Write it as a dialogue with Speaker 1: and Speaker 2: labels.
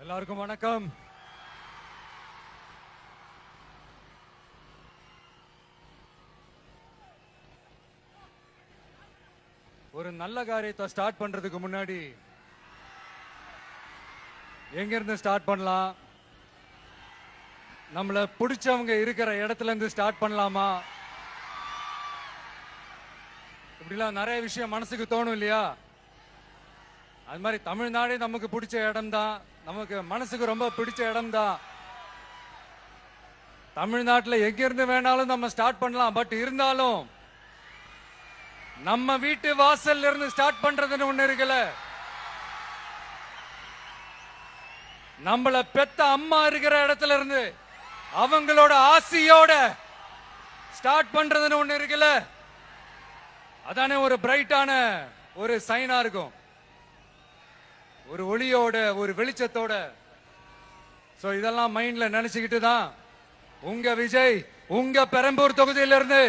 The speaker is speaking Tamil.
Speaker 1: எல்லாருக்கும் வணக்கம். ஒரு நல்ல காரியத்தை ஸ்டார்ட் பண்றதுக்கு முன்னாடி எங்க இருந்து ஸ்டார்ட் பண்ணலாம், நம்மள பிடிச்சவங்க இருக்கிற இடத்துல இருந்து ஸ்டார்ட் பண்ணலாமா, இப்படிலாம் நிறைய விஷயம் மனசுக்கு தோணும் இல்லையா? அது மாதிரி தமிழ்நாடே நமக்கு பிடிச்ச இடம் தான், நமக்கு மனசுக்கு ரொம்ப பிடிச்ச இடம் தான். தமிழ்நாட்டில் எங்க இருந்து வேணாலும் நம்ம ஸ்டார்ட் பண்ணலாம். பட் இருந்தாலும் நம்ம வீட்டு வாசல்ல இருந்து ஸ்டார்ட் பண்றதுன்னு ஒண்ணு இருக்குல்ல. நம்மள பெத்த அம்மா இருக்கிற இடத்துல இருந்து அவங்களோட ஆசையோட ஸ்டார்ட் பண்றதுன்னு ஒண்ணு இருக்குல்ல. அதானே ஒரு பிரைட்டான ஒரு சைனா இருக்கும், ஒரு ஒளியோட, ஒரு வெளிச்சத்தோட. சோ இதெல்லாம் மைண்ட்ல நினைச்சுக்கிட்டு தான் உங்க விஜய் உங்க பெரம்பூர் தொகுதியிலிருந்து